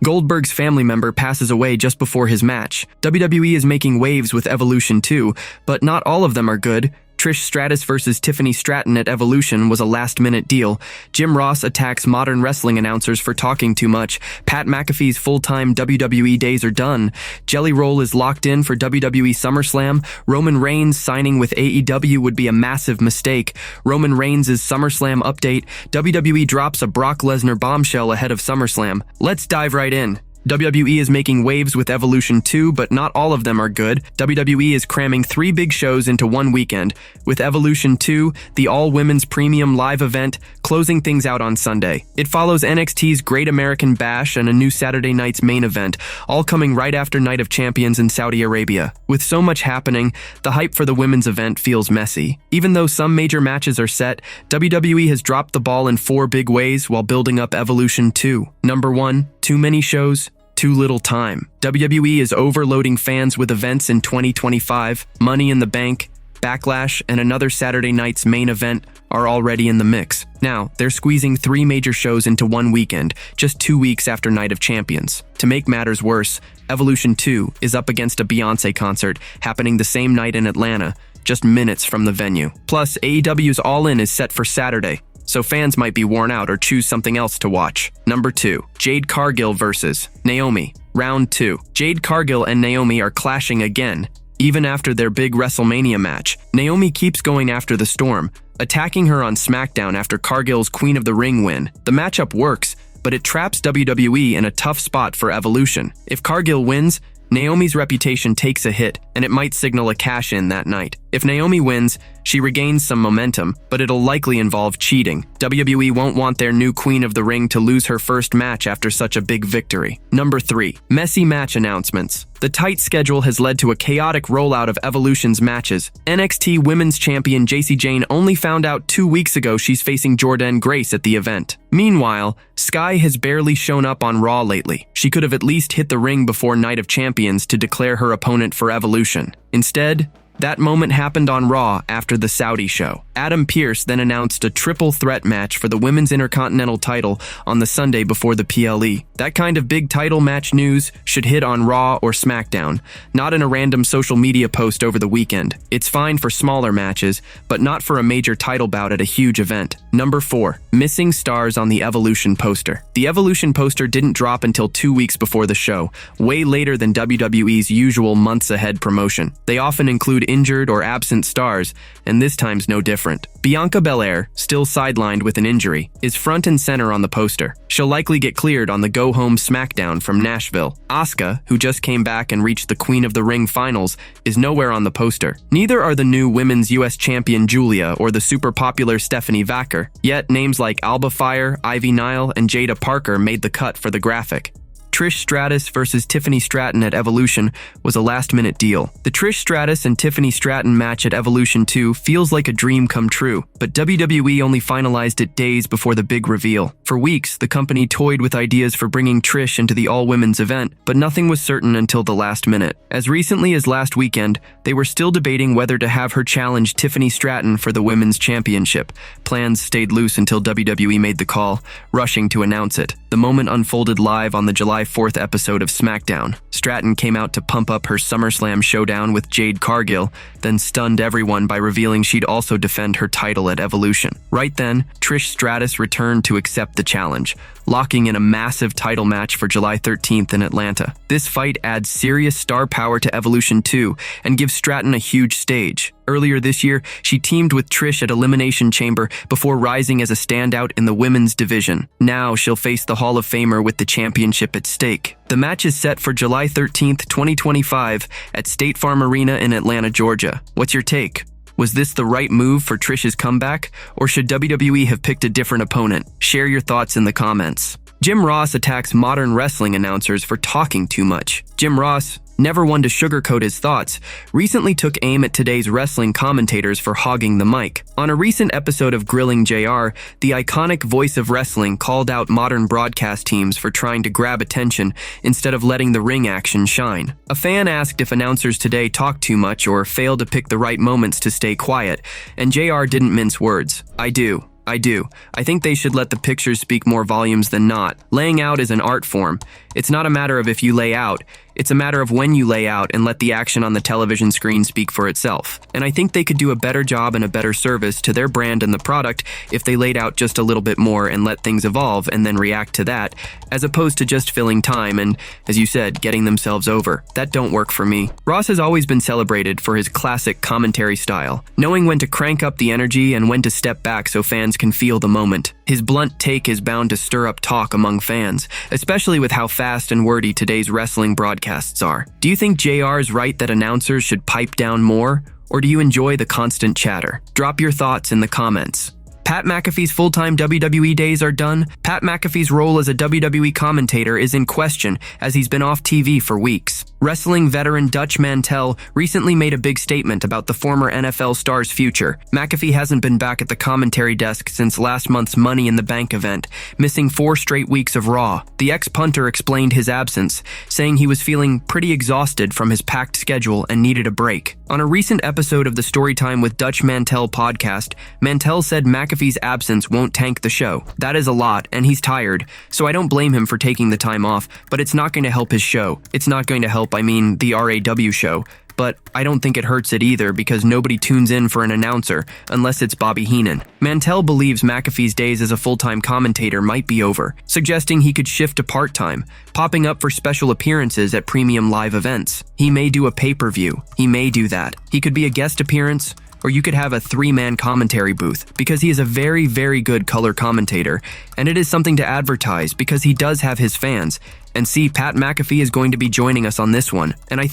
Goldberg's family member passes away just before his match. WWE is making waves with Evolution 2, but not all of them are good. Trish Stratus versus Tiffany Stratton at Evolution was a last-minute deal. Jim Ross attacks modern wrestling announcers for talking too much. Pat McAfee's full-time WWE days are done. Jelly Roll is locked in for WWE SummerSlam. Roman Reigns signing with AEW would be a massive mistake. Roman Reigns' SummerSlam update. WWE drops a Brock Lesnar bombshell ahead of SummerSlam. Let's dive right in. WWE is making waves with Evolution 2, but not all of them are good. WWE is cramming 3 big shows into one weekend, with Evolution 2, the all-women's premium live event, closing things out on Sunday. It follows NXT's Great American Bash and a new Saturday night's main event, all coming right after Night of Champions in Saudi Arabia. With so much happening, the hype for the women's event feels messy. Even though some major matches are set, WWE has dropped the ball in 4 big ways while building up Evolution 2. Number 1, too many shows, too little time. WWE is overloading fans with events in 2025. Money in the Bank, Backlash, and another Saturday night's main event are already in the mix. Now, they're squeezing 3 major shows into one weekend, just 2 weeks after Night of Champions. To make matters worse, Evolution 2 is up against a Beyoncé concert happening the same night in Atlanta, just minutes from the venue. Plus, AEW's All In is set for Saturday, so fans might be worn out or choose something else to watch. Number 2, Jade Cargill versus Naomi. Round 2. Jade Cargill and Naomi are clashing again. Even after their big WrestleMania match, Naomi keeps going after the Storm, attacking her on SmackDown after Cargill's Queen of the Ring win. The matchup works, but it traps WWE in a tough spot for Evolution. If Cargill wins, Naomi's reputation takes a hit, and it might signal a cash-in that night. If Naomi wins, she regains some momentum, but it'll likely involve cheating. WWE won't want their new Queen of the Ring to lose her first match after such a big victory. Number 3, messy match announcements. The tight schedule has led to a chaotic rollout of Evolution's matches. NXT Women's Champion Jacy Jayne only found out 2 weeks ago she's facing Jordynne Grace at the event. Meanwhile, Sky has barely shown up on Raw lately. She could have at least hit the ring before Night of Champions to declare her opponent for Evolution. Instead, that moment happened on Raw after the Saudi show. Adam Pearce then announced a triple threat match for the Women's Intercontinental title on the Sunday before the PLE. That kind of big title match news should hit on Raw or SmackDown, not in a random social media post over the weekend. It's fine for smaller matches, but not for a major title bout at a huge event. Number 4, missing stars on the Evolution poster. The Evolution poster didn't drop until 2 weeks before the show, way later than WWE's usual months ahead promotion. They often include injured or absent stars, and this time's no different. Bianca Belair, still sidelined with an injury, is front and center on the poster. She'll likely get cleared on the go-home SmackDown from Nashville. Asuka, who just came back and reached the Queen of the Ring finals, is nowhere on the poster. Neither are the new Women's US Champion Julia or the super popular Stephanie Vacker. Yet, names like Alba Fire, Ivy Nile, and Jada Parker made the cut for the graphic. Trish Stratus versus Tiffany Stratton at Evolution was a last-minute deal. The Trish Stratus and Tiffany Stratton match at Evolution 2 feels like a dream come true, but WWE only finalized it days before the big reveal. For weeks, the company toyed with ideas for bringing Trish into the all-women's event, but nothing was certain until the last minute. As recently as last weekend, they were still debating whether to have her challenge Tiffany Stratton for the Women's Championship. Plans stayed loose until WWE made the call, rushing to announce it. The moment unfolded live on the July 4th episode of SmackDown. Stratton came out to pump up her SummerSlam showdown with Jade Cargill, then stunned everyone by revealing she'd also defend her title at Evolution. Right then, Trish Stratus returned to accept the challenge, locking in a massive title match for July 13th in Atlanta. This fight adds serious star power to Evolution 2 and gives Stratton a huge stage. Earlier this year, she teamed with Trish at Elimination Chamber before rising as a standout in the women's division. Now she'll face the Hall of Famer with the championship at stake. The match is set for July 13th, 2025 at State Farm Arena in Atlanta, Georgia. What's your take? Was this the right move for Trish's comeback, or should WWE have picked a different opponent? Share your thoughts in the comments. Jim Ross attacks modern wrestling announcers for talking too much. Jim Ross, never one to sugarcoat his thoughts, recently took aim at today's wrestling commentators for hogging the mic. On a recent episode of Grilling JR, the iconic voice of wrestling called out modern broadcast teams for trying to grab attention instead of letting the ring action shine. A fan asked if announcers today talk too much or fail to pick the right moments to stay quiet, and JR didn't mince words. I do. I do. I think they should let the pictures speak more volumes than not. Laying out is an art form. It's not a matter of if you lay out. It's a matter of when you lay out and let the action on the television screen speak for itself. And I think they could do a better job and a better service to their brand and the product if they laid out just a little bit more and let things evolve and then react to that, as opposed to just filling time and, as you said, getting themselves over. That don't work for me. Ross has always been celebrated for his classic commentary style, knowing when to crank up the energy and when to step back so fans can feel the moment. His blunt take is bound to stir up talk among fans, especially with how fast and wordy today's wrestling broadcasts are. Do you think JR is right that announcers should pipe down more, or do you enjoy the constant chatter? Drop your thoughts in the comments. Pat McAfee's full-time WWE days are done. Pat McAfee's role as a WWE commentator is in question as he's been off TV for weeks. Wrestling veteran Dutch Mantell recently made a big statement about the former NFL star's future. McAfee hasn't been back at the commentary desk since last month's Money in the Bank event, missing 4 straight weeks of Raw. The ex-punter explained his absence, saying he was feeling pretty exhausted from his packed schedule and needed a break. On a recent episode of the Storytime with Dutch Mantell podcast, Mantell said McAfee's absence won't tank the show. That is a lot, and he's tired, so I don't blame him for taking the time off, but it's not going to help his show. It's not going to help, the RAW show. But I don't think it hurts it either because nobody tunes in for an announcer unless it's Bobby Heenan. Mantell believes McAfee's days as a full-time commentator might be over, suggesting he could shift to part-time, popping up for special appearances at premium live events. He may do a pay-per-view. He may do that. He could be a guest appearance, or you could have a 3-man commentary booth because he is a very, very good color commentator, and it is something to advertise because he does have his fans. And see, Pat McAfee is going to be joining us on this one. And I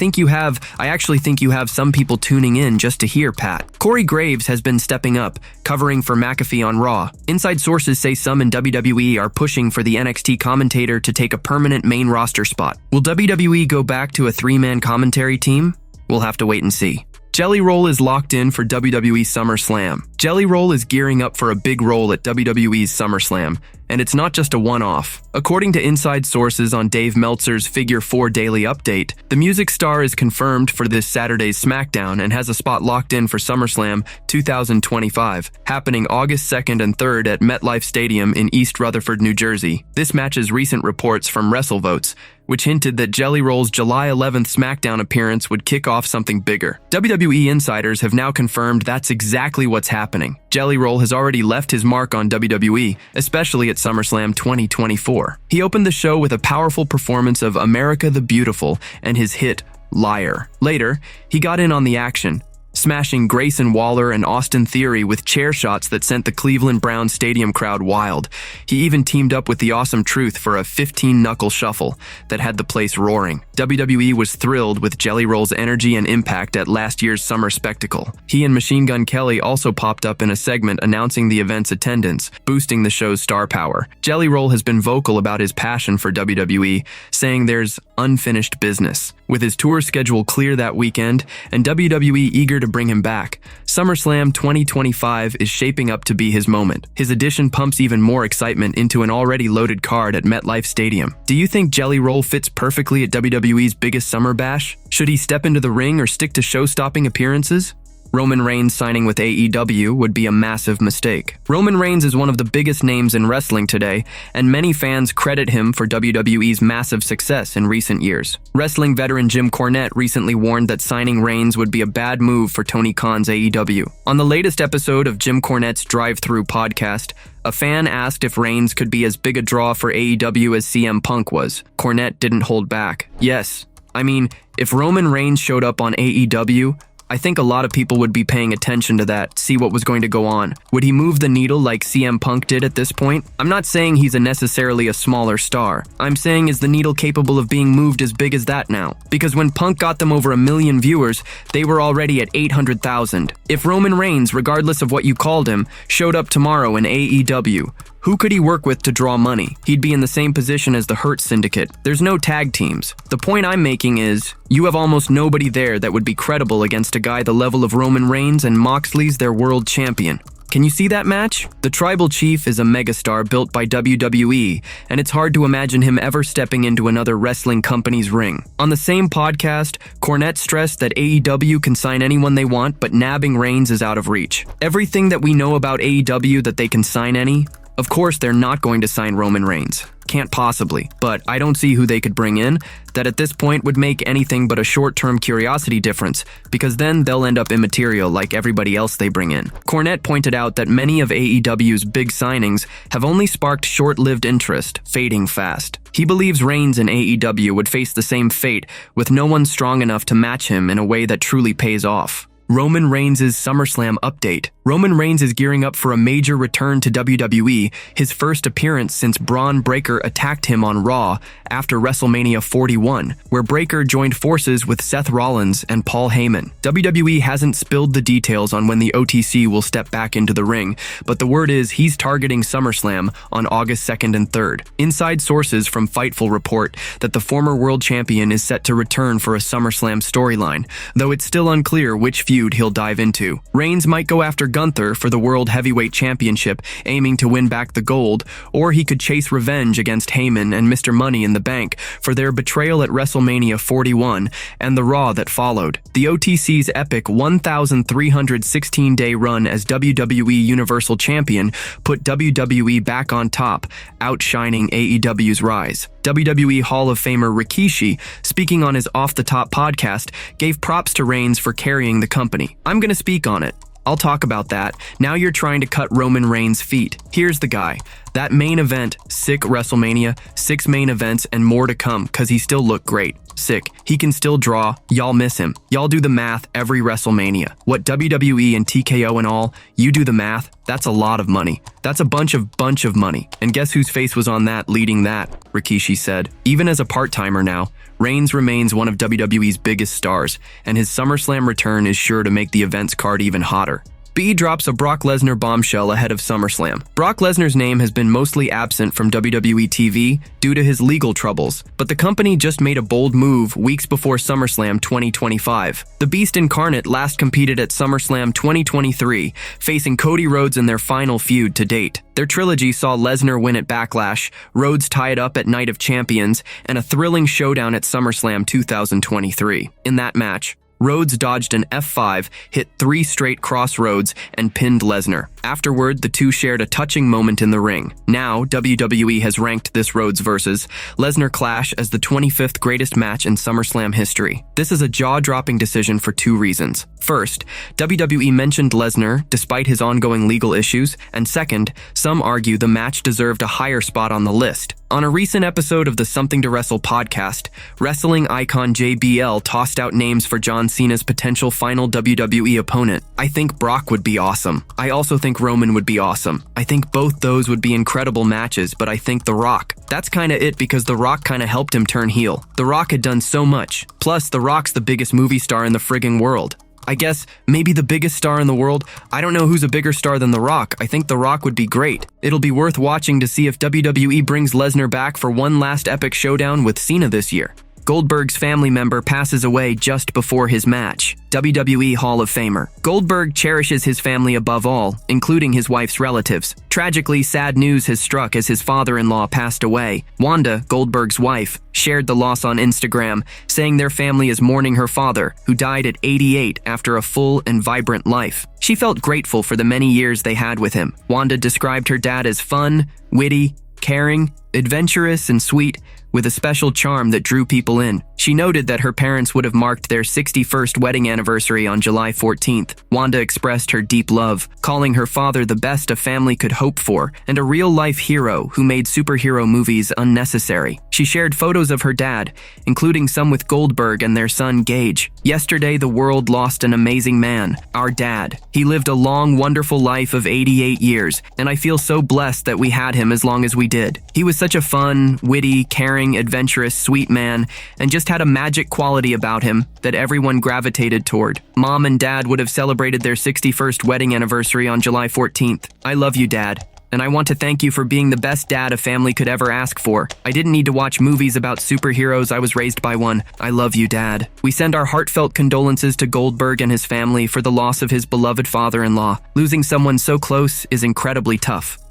actually think you have some people tuning in just to hear Pat. Corey Graves has been stepping up, covering for McAfee on Raw. Inside sources say some in WWE are pushing for the NXT commentator to take a permanent main roster spot. Will WWE go back to a 3-man commentary team? We'll have to wait and see. Jelly Roll is locked in for WWE SummerSlam. Jelly Roll is gearing up for a big role at WWE's SummerSlam, and it's not just a one-off. According to inside sources on Dave Meltzer's Figure 4 Daily Update, the music star is confirmed for this Saturday's SmackDown and has a spot locked in for SummerSlam 2025, happening August 2nd and 3rd at MetLife Stadium in East Rutherford, New Jersey. This matches recent reports from WrestleVotes, which hinted that Jelly Roll's July 11th SmackDown appearance would kick off something bigger. WWE insiders have now confirmed that's exactly what's happening. Jelly Roll has already left his mark on WWE, especially at SummerSlam 2024. He opened the show with a powerful performance of America the Beautiful and his hit, Liar. Later, he got in on the action, smashing Grayson Waller and Austin Theory with chair shots that sent the Cleveland Browns stadium crowd wild. He even teamed up with the Awesome Truth for a 15-knuckle shuffle that had the place roaring. WWE was thrilled with Jelly Roll's energy and impact at last year's summer spectacle. He and Machine Gun Kelly also popped up in a segment announcing the event's attendance, boosting the show's star power. Jelly Roll has been vocal about his passion for WWE, saying there's unfinished business. With his tour schedule clear that weekend and WWE eager to bring him back, SummerSlam 2025 is shaping up to be his moment. His addition pumps even more excitement into an already loaded card at MetLife Stadium. Do you think Jelly Roll fits perfectly at WWE's biggest summer bash? Should he step into the ring or stick to show-stopping appearances? Roman Reigns signing with AEW would be a massive mistake. Roman Reigns is one of the biggest names in wrestling today, and many fans credit him for WWE's massive success in recent years. Wrestling veteran Jim Cornette recently warned that signing Reigns would be a bad move for Tony Khan's AEW. On the latest episode of Jim Cornette's Drive-Thru podcast, a fan asked if Reigns could be as big a draw for AEW as CM Punk was. Cornette didn't hold back. Yes, if Roman Reigns showed up on AEW, I think a lot of people would be paying attention to that, see what was going to go on. Would he move the needle like CM Punk did at this point? I'm not saying he's necessarily a smaller star. I'm saying is the needle capable of being moved as big as that now? Because when Punk got them over 1 million viewers, they were already at 800,000. If Roman Reigns, regardless of what you called him, showed up tomorrow in AEW, who could he work with to draw money? He'd be in the same position as the Hurt Syndicate. There's no tag teams. The point I'm making is, you have almost nobody there that would be credible against a guy the level of Roman Reigns, and Moxley's their world champion. Can you see that match? The Tribal Chief is a megastar built by WWE, and it's hard to imagine him ever stepping into another wrestling company's ring. On the same podcast, Cornette stressed that AEW can sign anyone they want, but nabbing Reigns is out of reach. Everything that we know about AEW that they can sign any, of course they're not going to sign Roman Reigns. Can't possibly, but I don't see who they could bring in that at this point would make anything but a short-term curiosity difference, because then they'll end up immaterial like everybody else they bring in. Cornette pointed out that many of AEW's big signings have only sparked short-lived interest, fading fast. He believes Reigns in AEW would face the same fate with no one strong enough to match him in a way that truly pays off. Roman Reigns' SummerSlam update. Roman Reigns is gearing up for a major return to WWE, his first appearance since Braun Breaker attacked him on Raw after WrestleMania 41, where Breaker joined forces with Seth Rollins and Paul Heyman. WWE hasn't spilled the details on when the OTC will step back into the ring, but the word is he's targeting SummerSlam on August 2nd and 3rd. Inside sources from Fightful report that the former world champion is set to return for a SummerSlam storyline, though it's still unclear which feud he'll dive into. Reigns might go after Gunther for the World Heavyweight Championship, aiming to win back the gold, or he could chase revenge against Heyman and Mr. Money in the Bank for their betrayal at WrestleMania 41 and the Raw that followed. The OTC's epic 1,316-day run as WWE Universal Champion put WWE back on top, outshining AEW's rise. WWE Hall of Famer Rikishi, speaking on his Off the Top podcast, gave props to Reigns for carrying the company. I'm gonna speak on it. I'll talk about that. Now you're trying to cut Roman Reigns' feet. Here's the guy. That main event, sick WrestleMania, 6 main events, and more to come, cause he still looked great. Sick. He can still draw. Y'all miss him. Y'all do the math every WrestleMania. What WWE and TKO and all, you do the math, that's a lot of money. That's a bunch of money. And guess whose face was on that leading that, Rikishi said. Even as a part-timer now, Reigns remains one of WWE's biggest stars, and his SummerSlam return is sure to make the events card even hotter. B drops a Brock Lesnar bombshell ahead of SummerSlam. Brock Lesnar's name has been mostly absent from WWE TV due to his legal troubles, but the company just made a bold move weeks before SummerSlam 2025. The Beast Incarnate last competed at SummerSlam 2023, facing Cody Rhodes in their final feud to date. Their trilogy saw Lesnar win at Backlash, Rhodes tie it up at Night of Champions, and a thrilling showdown at SummerSlam 2023. In that match, Rhodes dodged an F5, hit 3 straight crossroads, and pinned Lesnar. Afterward, the two shared a touching moment in the ring. Now, WWE has ranked this Rhodes vs. Lesnar clash as the 25th greatest match in SummerSlam history. This is a jaw-dropping decision for 2 reasons. First, WWE mentioned Lesnar despite his ongoing legal issues, and second, some argue the match deserved a higher spot on the list. On a recent episode of the Something to Wrestle podcast, wrestling icon JBL tossed out names for John Cena's potential final WWE opponent. I think Brock would be awesome. I also think Roman would be awesome. I think both those would be incredible matches, but I think The Rock. That's kinda it because The Rock kinda helped him turn heel. The Rock had done so much. Plus, The Rock's the biggest movie star in the frigging world. I guess, maybe the biggest star in the world. I don't know who's a bigger star than The Rock. I think The Rock would be great. It'll be worth watching to see if WWE brings Lesnar back for one last epic showdown with Cena this year. Goldberg's family member passes away just before his match. WWE Hall of Famer. Goldberg cherishes his family above all, including his wife's relatives. Tragically, sad news has struck as his father-in-law passed away. Wanda, Goldberg's wife, shared the loss on Instagram, saying their family is mourning her father, who died at 88 after a full and vibrant life. She felt grateful for the many years they had with him. Wanda described her dad as fun, witty, caring, adventurous, and sweet, with a special charm that drew people in. She noted that her parents would have marked their 61st wedding anniversary on July 14th. Wanda expressed her deep love, calling her father the best a family could hope for and a real-life hero who made superhero movies unnecessary. She shared photos of her dad, including some with Goldberg and their son Gage. Yesterday, the world lost an amazing man, our dad. He lived a long, wonderful life of 88 years, and I feel so blessed that we had him as long as we did. He was such a fun, witty, caring, adventurous, sweet man, and just had a magic quality about him that everyone gravitated toward. Mom and Dad would have celebrated their 61st wedding anniversary on July 14th. I love you, Dad. And I want to thank you for being the best dad a family could ever ask for. I didn't need to watch movies about superheroes. I was raised by one. I love you, Dad. We send our heartfelt condolences to Goldberg and his family for the loss of his beloved father-in-law. Losing someone so close is incredibly tough.